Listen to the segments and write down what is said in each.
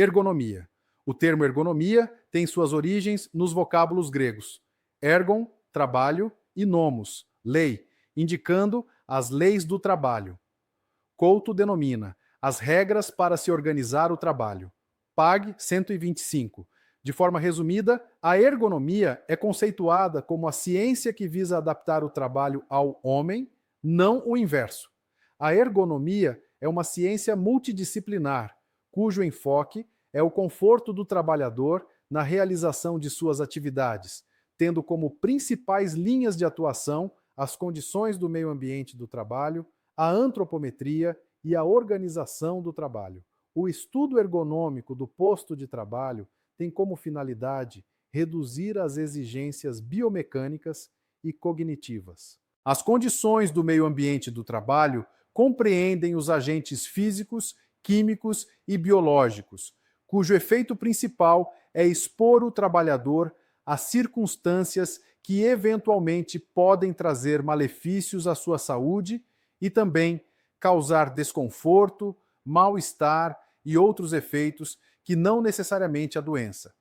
Ergonomia. O termo ergonomia tem suas origens nos vocábulos gregos ergon, trabalho, e nomos, lei, indicando as leis do trabalho. Couto denomina as regras para se organizar o trabalho. PAG 125. De forma resumida, a ergonomia é conceituada como a ciência que visa adaptar o trabalho ao homem, não o inverso. A ergonomia é uma ciência multidisciplinar, cujo enfoque é o conforto do trabalhador na realização de suas atividades, tendo como principais linhas de atuação as condições do meio ambiente do trabalho, a antropometria e a organização do trabalho. O estudo ergonômico do posto de trabalho tem como finalidade reduzir as exigências biomecânicas e cognitivas. As condições do meio ambiente do trabalho compreendem os agentes físicos, químicos e biológicos, cujo efeito principal é expor o trabalhador a circunstâncias que eventualmente podem trazer malefícios à sua saúde e também causar desconforto, mal-estar e outros efeitos que não necessariamente a doença.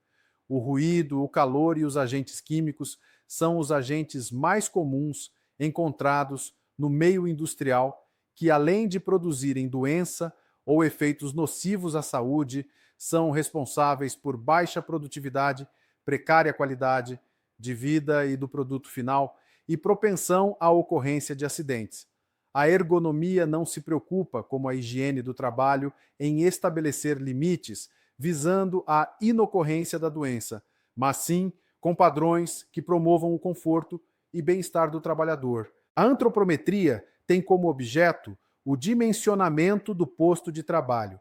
O ruído, o calor e os agentes químicos são os agentes mais comuns encontrados no meio industrial que, além de produzirem doença ou efeitos nocivos à saúde, são responsáveis por baixa produtividade, precária qualidade de vida e do produto final e propensão à ocorrência de acidentes. A ergonomia não se preocupa, como a higiene do trabalho, em estabelecer limites visando a inocorrência da doença, mas sim com padrões que promovam o conforto e bem-estar do trabalhador. A antropometria tem como objeto o dimensionamento do posto de trabalho,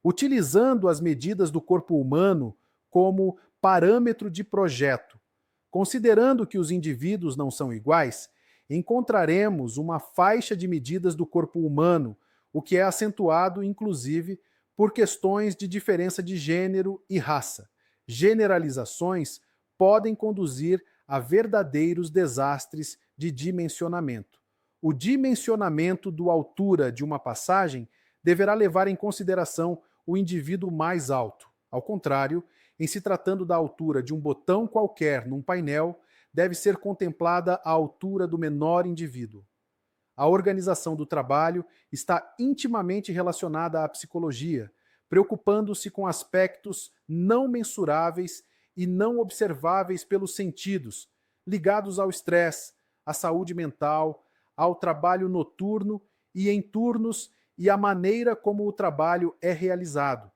utilizando as medidas do corpo humano como parâmetro de projeto. Considerando que os indivíduos não são iguais, encontraremos uma faixa de medidas do corpo humano, o que é acentuado, inclusive, por questões de diferença de gênero e raça. Generalizações podem conduzir a verdadeiros desastres de dimensionamento. O dimensionamento da altura de uma passagem deverá levar em consideração o indivíduo mais alto. Ao contrário, em se tratando da altura de um botão qualquer num painel, deve ser contemplada a altura do menor indivíduo. A organização do trabalho está intimamente relacionada à psicologia, preocupando-se com aspectos não mensuráveis e não observáveis pelos sentidos, ligados ao estresse, à saúde mental, ao trabalho noturno e em turnos e à maneira como o trabalho é realizado.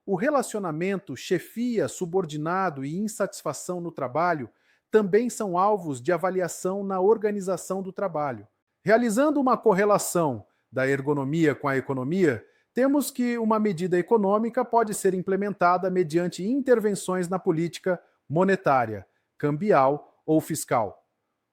O relacionamento chefia-subordinado e insatisfação no trabalho também são alvos de avaliação na organização do trabalho. Realizando uma correlação da ergonomia com a economia, temos que uma medida econômica pode ser implementada mediante intervenções na política monetária, cambial ou fiscal.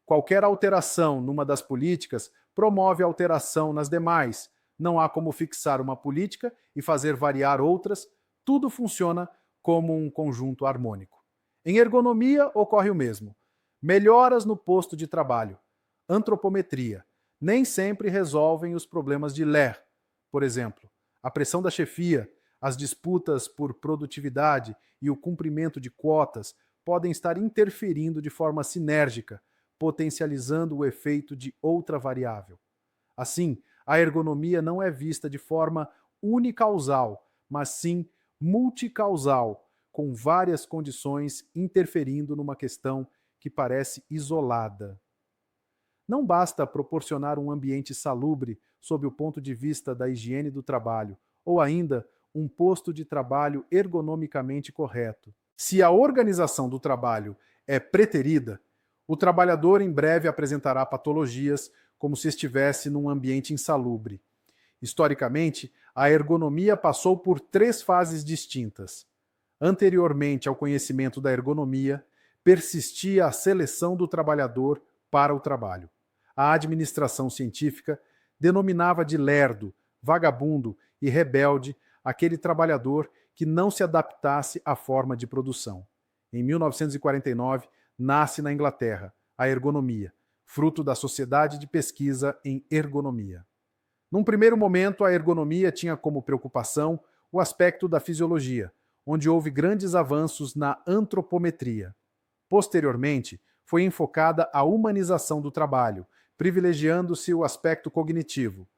Qualquer alteração numa das políticas promove alteração nas demais. Não há como fixar uma política e fazer variar outras. Tudo funciona como um conjunto harmônico. Em ergonomia ocorre o mesmo. Melhoras no posto de trabalho, antropometria, nem sempre resolvem os problemas de LER. Por exemplo, a pressão da chefia, as disputas por produtividade e o cumprimento de quotas podem estar interferindo de forma sinérgica, potencializando o efeito de outra variável. Assim, a ergonomia não é vista de forma unicausal, mas sim multicausal, com várias condições interferindo numa questão que parece isolada. Não basta proporcionar um ambiente salubre sob o ponto de vista da higiene do trabalho, ou ainda um posto de trabalho ergonomicamente correto. Se a organização do trabalho é preterida, o trabalhador em breve apresentará patologias como se estivesse num ambiente insalubre. Historicamente, a ergonomia passou por 3 fases distintas. Anteriormente ao conhecimento da ergonomia, persistia a seleção do trabalhador para o trabalho. A administração científica denominava de lerdo, vagabundo e rebelde aquele trabalhador que não se adaptasse à forma de produção. Em 1949, nasce na Inglaterra a ergonomia, fruto da Sociedade de Pesquisa em Ergonomia. Num primeiro momento, a ergonomia tinha como preocupação o aspecto da fisiologia, onde houve grandes avanços na antropometria. Posteriormente, foi enfocada a humanização do trabalho, privilegiando-se o aspecto cognitivo.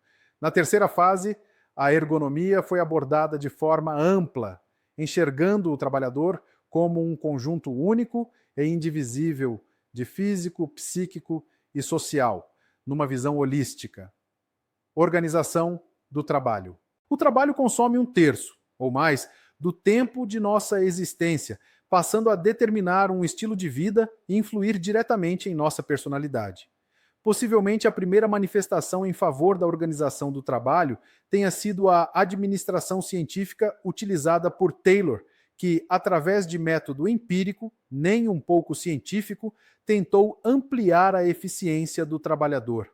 Na terceira fase, a ergonomia foi abordada de forma ampla, enxergando o trabalhador como um conjunto único e indivisível de físico, psíquico e social, numa visão holística. Organização do trabalho. O trabalho consome 1/3, ou mais, do tempo de nossa existência, passando a determinar um estilo de vida e influir diretamente em nossa personalidade. Possivelmente a primeira manifestação em favor da organização do trabalho tenha sido a administração científica utilizada por Taylor, que, através de método empírico, nem um pouco científico, tentou ampliar a eficiência do trabalhador.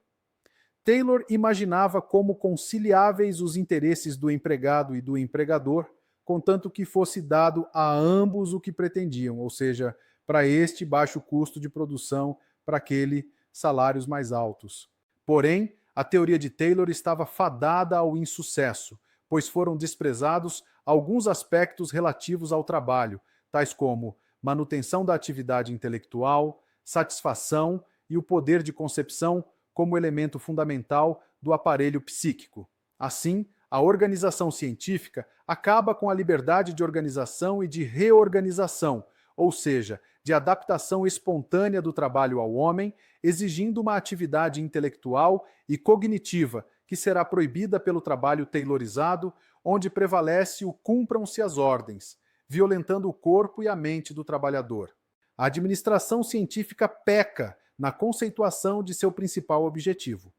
Taylor imaginava como conciliáveis os interesses do empregado e do empregador, contanto que fosse dado a ambos o que pretendiam, ou seja, para este baixo custo de produção, para aquele salários mais altos. Porém, a teoria de Taylor estava fadada ao insucesso, pois foram desprezados alguns aspectos relativos ao trabalho, tais como manutenção da atividade intelectual, satisfação e o poder de concepção como elemento fundamental do aparelho psíquico. Assim, a organização científica acaba com a liberdade de organização e de reorganização, ou seja, de adaptação espontânea do trabalho ao homem, exigindo uma atividade intelectual e cognitiva que será proibida pelo trabalho taylorizado, onde prevalece o cumpram-se as ordens, violentando o corpo e a mente do trabalhador. A administração científica peca na conceituação de seu principal objetivo.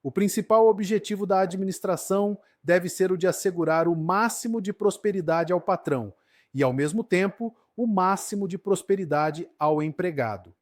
O principal objetivo da administração deve ser o de assegurar o máximo de prosperidade ao patrão e, ao mesmo tempo, o máximo de prosperidade ao empregado.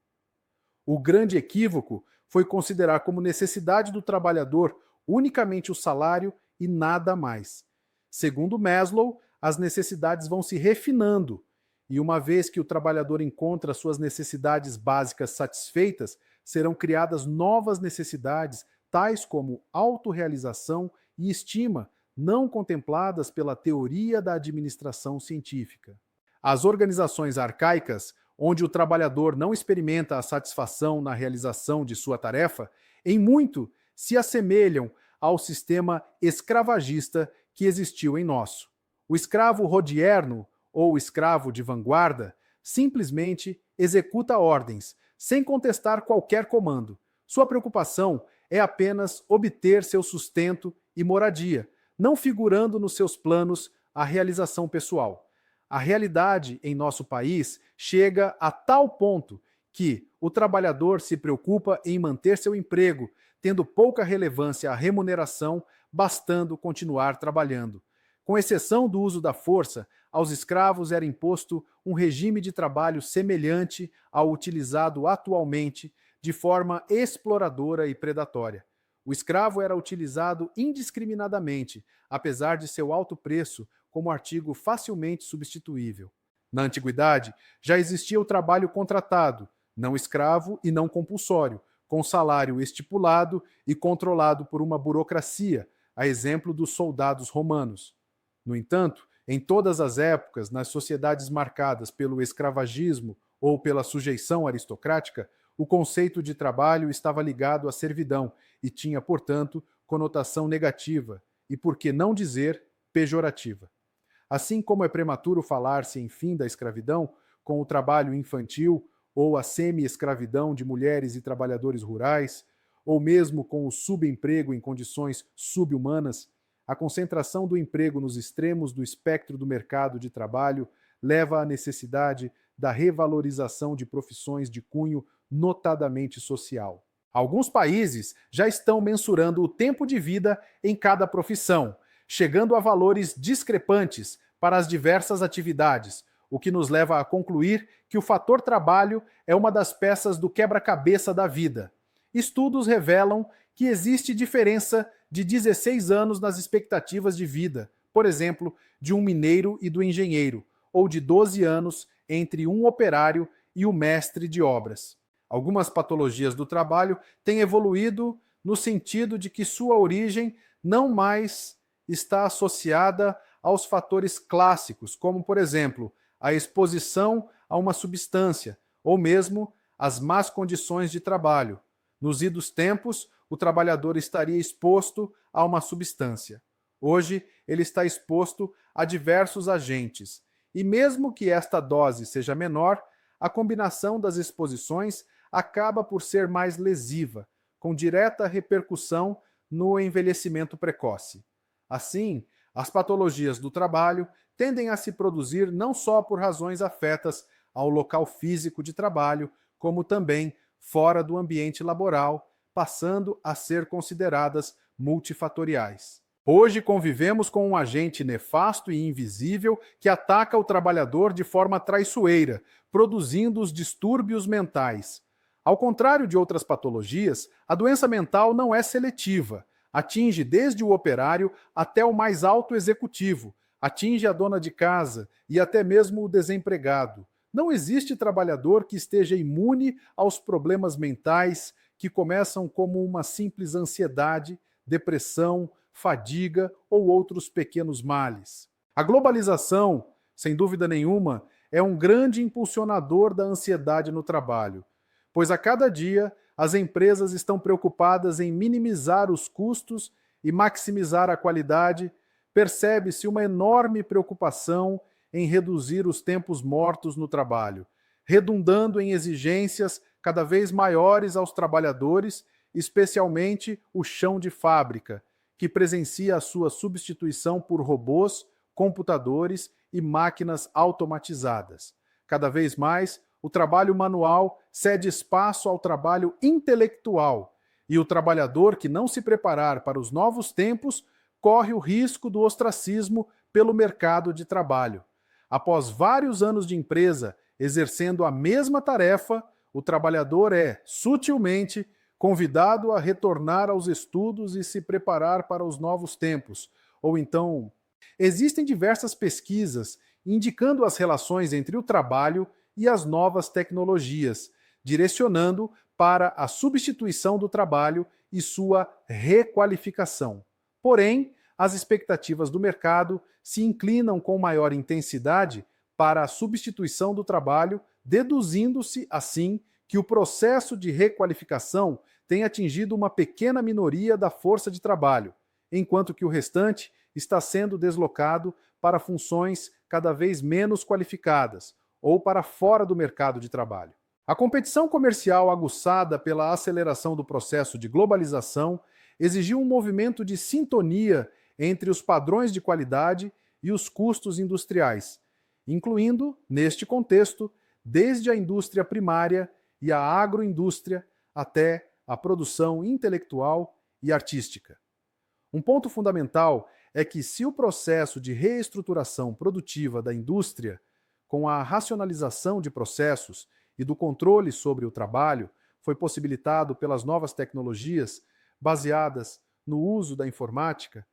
O grande equívoco foi considerar como necessidade do trabalhador unicamente o salário e nada mais. Segundo Maslow, as necessidades vão se refinando, e uma vez que o trabalhador encontra suas necessidades básicas satisfeitas, serão criadas novas necessidades, tais como autorrealização e estima, não contempladas pela teoria da administração científica. As organizações arcaicas, onde o trabalhador não experimenta a satisfação na realização de sua tarefa, em muito se assemelham ao sistema escravagista que existiu em nosso. O escravo rodierno, ou escravo de vanguarda, simplesmente executa ordens, sem contestar qualquer comando. Sua preocupação é apenas obter seu sustento e moradia, não figurando nos seus planos a realização pessoal. A realidade em nosso país chega a tal ponto que o trabalhador se preocupa em manter seu emprego, tendo pouca relevância à remuneração, bastando continuar trabalhando. Com exceção do uso da força, aos escravos era imposto um regime de trabalho semelhante ao utilizado atualmente, de forma exploradora e predatória. O escravo era utilizado indiscriminadamente, apesar de seu alto preço, como artigo facilmente substituível. Na antiguidade, já existia o trabalho contratado, não escravo e não compulsório, com salário estipulado e controlado por uma burocracia, a exemplo dos soldados romanos. No entanto, em todas as épocas, nas sociedades marcadas pelo escravagismo ou pela sujeição aristocrática, o conceito de trabalho estava ligado à servidão e tinha, portanto, conotação negativa e, por que não dizer, pejorativa. Assim como é prematuro falar-se em fim da escravidão, com o trabalho infantil ou a semi-escravidão de mulheres e trabalhadores rurais, ou mesmo com o subemprego em condições subhumanas, a concentração do emprego nos extremos do espectro do mercado de trabalho leva à necessidade da revalorização de profissões de cunho notadamente social. Alguns países já estão mensurando o tempo de vida em cada profissão, chegando a valores discrepantes para as diversas atividades, o que nos leva a concluir que o fator trabalho é uma das peças do quebra-cabeça da vida. Estudos revelam que existe diferença de 16 anos nas expectativas de vida, por exemplo, de um mineiro e do engenheiro, ou de 12 anos entre um operário e o mestre de obras. Algumas patologias do trabalho têm evoluído no sentido de que sua origem não mais está associada aos fatores clássicos, como, por exemplo, a exposição a uma substância, ou mesmo as más condições de trabalho. Nos idos tempos, o trabalhador estaria exposto a uma substância. Hoje, ele está exposto a diversos agentes, e mesmo que esta dose seja menor, a combinação das exposições acaba por ser mais lesiva, com direta repercussão no envelhecimento precoce. Assim, as patologias do trabalho tendem a se produzir não só por razões afetas ao local físico de trabalho, como também fora do ambiente laboral, passando a ser consideradas multifatoriais. Hoje convivemos com um agente nefasto e invisível que ataca o trabalhador de forma traiçoeira, produzindo os distúrbios mentais. Ao contrário de outras patologias, a doença mental não é seletiva. Atinge desde o operário até o mais alto executivo, atinge a dona de casa e até mesmo o desempregado. Não existe trabalhador que esteja imune aos problemas mentais que começam como uma simples ansiedade, depressão, fadiga ou outros pequenos males. A globalização, sem dúvida nenhuma, é um grande impulsionador da ansiedade no trabalho, pois a cada dia as empresas estão preocupadas em minimizar os custos e maximizar a qualidade. Percebe-se uma enorme preocupação em reduzir os tempos mortos no trabalho, redundando em exigências cada vez maiores aos trabalhadores, especialmente o chão de fábrica, que presencia a sua substituição por robôs, computadores e máquinas automatizadas. Cada vez mais, o trabalho manual cede espaço ao trabalho intelectual, e o trabalhador que não se preparar para os novos tempos corre o risco do ostracismo pelo mercado de trabalho. Após vários anos de empresa exercendo a mesma tarefa, o trabalhador é, sutilmente, convidado a retornar aos estudos e se preparar para os novos tempos. Ou então, existem diversas pesquisas indicando as relações entre o trabalho e as novas tecnologias, direcionando para a substituição do trabalho e sua requalificação. Porém, as expectativas do mercado se inclinam com maior intensidade para a substituição do trabalho, deduzindo-se, assim, que o processo de requalificação tem atingido uma pequena minoria da força de trabalho, enquanto que o restante está sendo deslocado para funções cada vez menos qualificadas ou para fora do mercado de trabalho. A competição comercial aguçada pela aceleração do processo de globalização exigiu um movimento de sintonia entre os padrões de qualidade e os custos industriais, incluindo, neste contexto, desde a indústria primária e a agroindústria até a produção intelectual e artística. Um ponto fundamental é que, se o processo de reestruturação produtiva da indústria, com a racionalização de processos e do controle sobre o trabalho, foi possibilitado pelas novas tecnologias baseadas no uso da informática,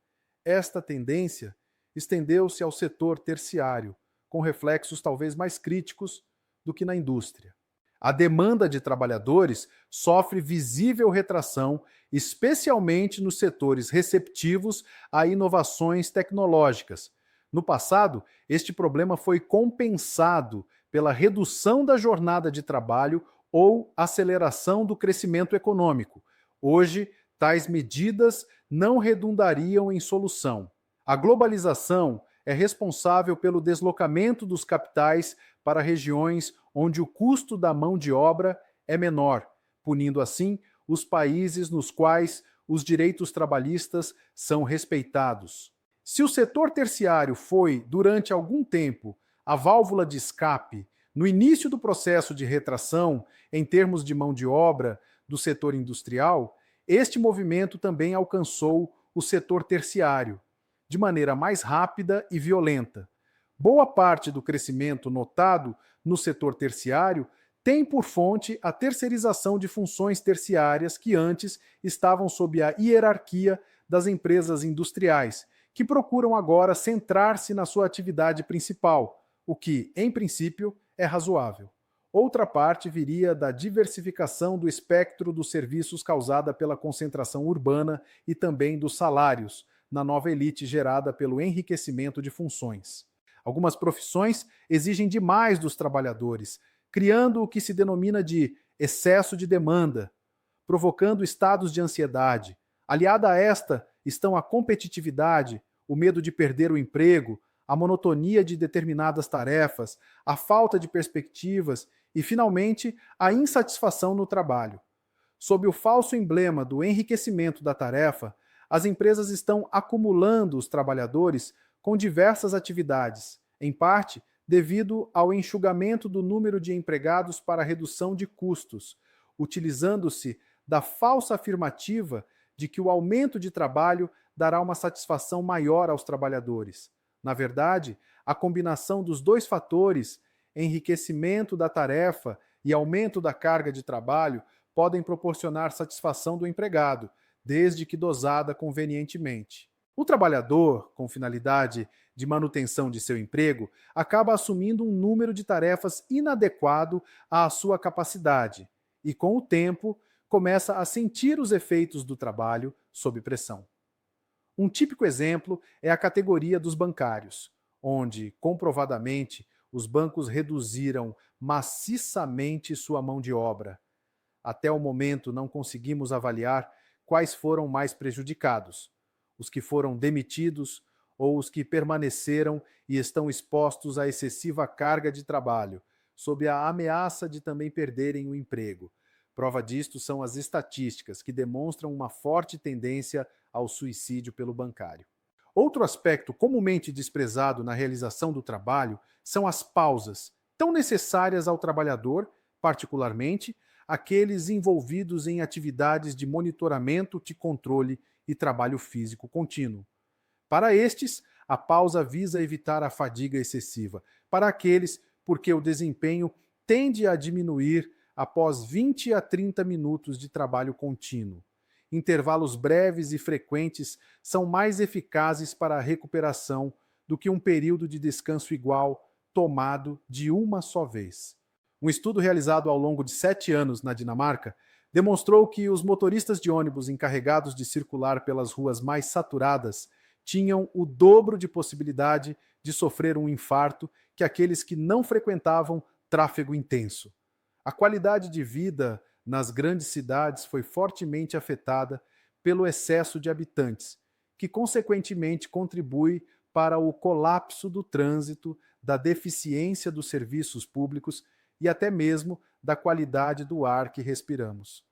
esta tendência estendeu-se ao setor terciário, com reflexos talvez mais críticos do que na indústria. A demanda de trabalhadores sofre visível retração, especialmente nos setores receptivos a inovações tecnológicas. No passado, este problema foi compensado pela redução da jornada de trabalho ou aceleração do crescimento econômico. Hoje, tais medidas não redundariam em solução. A globalização é responsável pelo deslocamento dos capitais para regiões onde o custo da mão de obra é menor, punindo assim os países nos quais os direitos trabalhistas são respeitados. Se o setor terciário foi, durante algum tempo, a válvula de escape no início do processo de retração em termos de mão de obra do setor industrial, este movimento também alcançou o setor terciário, de maneira mais rápida e violenta. Boa parte do crescimento notado no setor terciário tem por fonte a terceirização de funções terciárias que antes estavam sob a hierarquia das empresas industriais, que procuram agora centrar-se na sua atividade principal, o que, em princípio, é razoável. Outra parte viria da diversificação do espectro dos serviços causada pela concentração urbana e também dos salários, na nova elite gerada pelo enriquecimento de funções. Algumas profissões exigem demais dos trabalhadores, criando o que se denomina de excesso de demanda, provocando estados de ansiedade. Aliada a esta estão a competitividade, o medo de perder o emprego, a monotonia de determinadas tarefas, a falta de perspectivas e, finalmente, a insatisfação no trabalho. Sob o falso emblema do enriquecimento da tarefa, as empresas estão acumulando os trabalhadores com diversas atividades, em parte devido ao enxugamento do número de empregados para redução de custos, utilizando-se da falsa afirmativa de que o aumento de trabalho dará uma satisfação maior aos trabalhadores. Na verdade, a combinação dos dois fatores, enriquecimento da tarefa e aumento da carga de trabalho, podem proporcionar satisfação do empregado, desde que dosada convenientemente. O trabalhador, com finalidade de manutenção de seu emprego, acaba assumindo um número de tarefas inadequado à sua capacidade e, com o tempo, começa a sentir os efeitos do trabalho sob pressão. Um típico exemplo é a categoria dos bancários, onde, comprovadamente, os bancos reduziram maciçamente sua mão de obra. Até o momento não conseguimos avaliar quais foram mais prejudicados, os que foram demitidos ou os que permaneceram e estão expostos à excessiva carga de trabalho, sob a ameaça de também perderem o emprego. Prova disto são as estatísticas, que demonstram uma forte tendência ao suicídio pelo bancário. Outro aspecto comumente desprezado na realização do trabalho são as pausas, tão necessárias ao trabalhador, particularmente aqueles envolvidos em atividades de monitoramento, de controle e trabalho físico contínuo. Para estes, a pausa visa evitar a fadiga excessiva. Para aqueles, porque o desempenho tende a diminuir após 20 a 30 minutos de trabalho contínuo. Intervalos breves e frequentes são mais eficazes para a recuperação do que um período de descanso igual, tomado de uma só vez. Um estudo realizado ao longo de 7 anos na Dinamarca demonstrou que os motoristas de ônibus encarregados de circular pelas ruas mais saturadas tinham o dobro de possibilidade de sofrer um infarto que aqueles que não frequentavam tráfego intenso. A qualidade de vida nas grandes cidades foi fortemente afetada pelo excesso de habitantes, que consequentemente contribui para o colapso do trânsito, da deficiência dos serviços públicos e até mesmo da qualidade do ar que respiramos.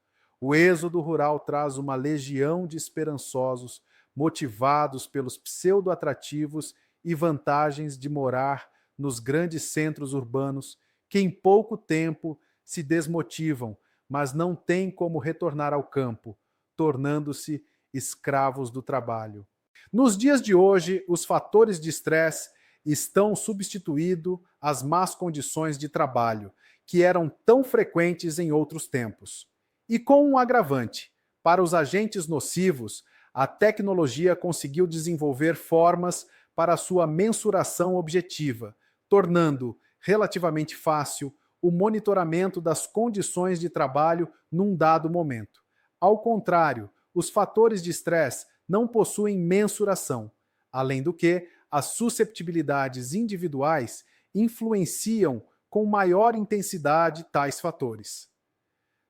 O êxodo rural traz uma legião de esperançosos, motivados pelos pseudo-atrativos e vantagens de morar nos grandes centros urbanos, que em pouco tempo se desmotivam, mas não têm como retornar ao campo, tornando-se escravos do trabalho. Nos dias de hoje, os fatores de estresse estão substituindo as más condições de trabalho, que eram tão frequentes em outros tempos. E com um agravante, para os agentes nocivos, a tecnologia conseguiu desenvolver formas para sua mensuração objetiva, tornando relativamente fácil o monitoramento das condições de trabalho num dado momento. Ao contrário, os fatores de estresse não possuem mensuração, além do que as susceptibilidades individuais influenciam com maior intensidade tais fatores.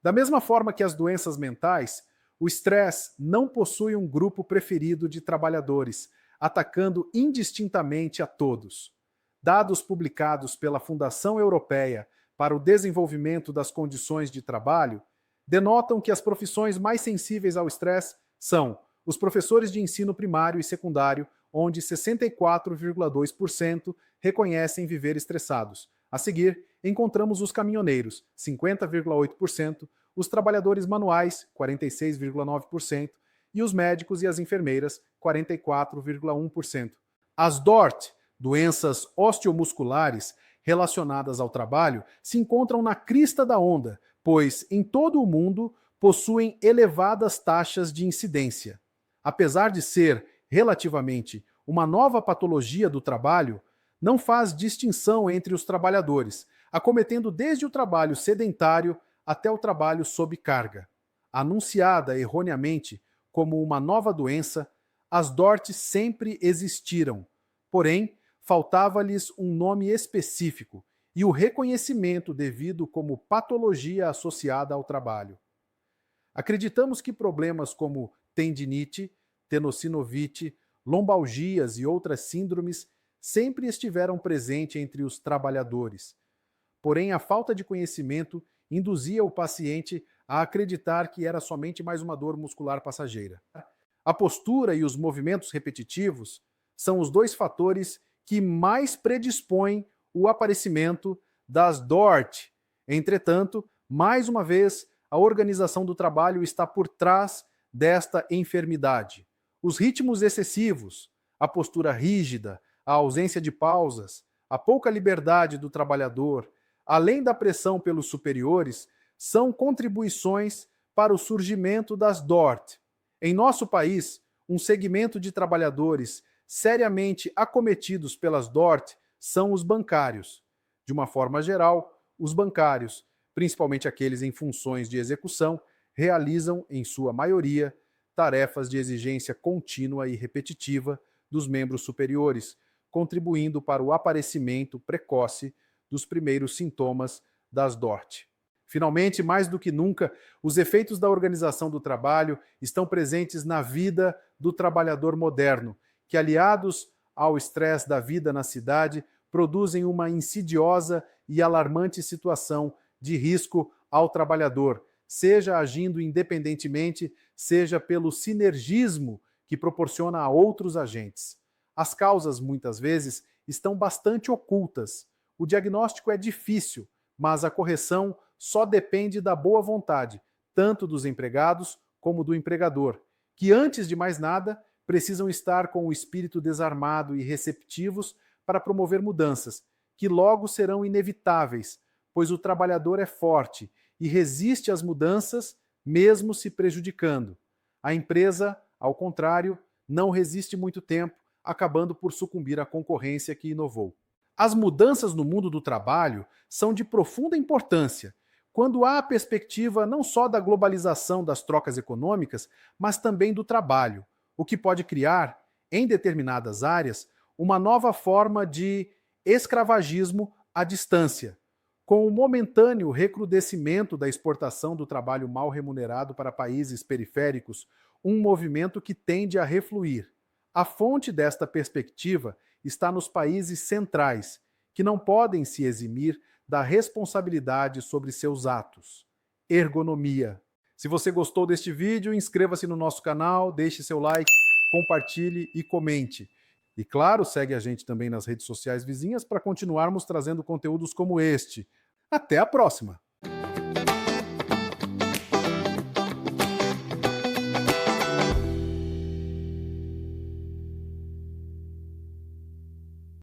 Da mesma forma que as doenças mentais, o estresse não possui um grupo preferido de trabalhadores, atacando indistintamente a todos. Dados publicados pela Fundação Europeia para o Desenvolvimento das Condições de Trabalho denotam que as profissões mais sensíveis ao estresse são os professores de ensino primário e secundário, onde 64,2% reconhecem viver estressados. A seguir, encontramos os caminhoneiros, 50,8%, os trabalhadores manuais, 46,9%, e os médicos e as enfermeiras, 44,1%. As DORT, doenças osteomusculares relacionadas ao trabalho, se encontram na crista da onda, pois em todo o mundo possuem elevadas taxas de incidência. Apesar de ser, relativamente, uma nova patologia do trabalho, não faz distinção entre os trabalhadores, acometendo desde o trabalho sedentário até o trabalho sob carga. Anunciada erroneamente como uma nova doença, As DORT sempre existiram, porém, faltava-lhes um nome específico e o reconhecimento devido como patologia associada ao trabalho. Acreditamos que problemas como tendinite, tenossinovite, lombalgias e outras síndromes sempre estiveram presentes entre os trabalhadores. Porém, a falta de conhecimento induzia o paciente a acreditar que era somente mais uma dor muscular passageira. A postura e os movimentos repetitivos são os dois fatores que mais predispõem o aparecimento das DORT. Entretanto, mais uma vez, a organização do trabalho está por trás desta enfermidade. Os ritmos excessivos, a postura rígida, a ausência de pausas, a pouca liberdade do trabalhador, além da pressão pelos superiores, são contribuições para o surgimento das DORT. Em nosso país, um segmento de trabalhadores seriamente acometidos pelas DORT são os bancários. De uma forma geral, os bancários, principalmente aqueles em funções de execução, realizam, em sua maioria, tarefas de exigência contínua e repetitiva dos membros superiores, contribuindo para o aparecimento precoce dos primeiros sintomas das DORT. Finalmente, mais do que nunca, os efeitos da organização do trabalho estão presentes na vida do trabalhador moderno, que, aliados ao estresse da vida na cidade, produzem uma insidiosa e alarmante situação de risco ao trabalhador, seja agindo independentemente, seja pelo sinergismo que proporciona a outros agentes. As causas, muitas vezes, estão bastante ocultas. O diagnóstico é difícil, mas a correção só depende da boa vontade, tanto dos empregados como do empregador, que, antes de mais nada, precisam estar com o espírito desarmado e receptivos para promover mudanças, que logo serão inevitáveis, pois o trabalhador é forte e resiste às mudanças, mesmo se prejudicando. A empresa, ao contrário, não resiste muito tempo, acabando por sucumbir à concorrência que inovou. As mudanças no mundo do trabalho são de profunda importância, quando há a perspectiva não só da globalização das trocas econômicas, mas também do trabalho, o que pode criar, em determinadas áreas, uma nova forma de escravagismo à distância, com o momentâneo recrudescimento da exportação do trabalho mal remunerado para países periféricos, um movimento que tende a refluir. A fonte desta perspectiva está nos países centrais, que não podem se eximir da responsabilidade sobre seus atos. Ergonomia. Se você gostou deste vídeo, inscreva-se no nosso canal, deixe seu like, compartilhe e comente. E claro, segue a gente também nas redes sociais vizinhas para continuarmos trazendo conteúdos como este. Até a próxima!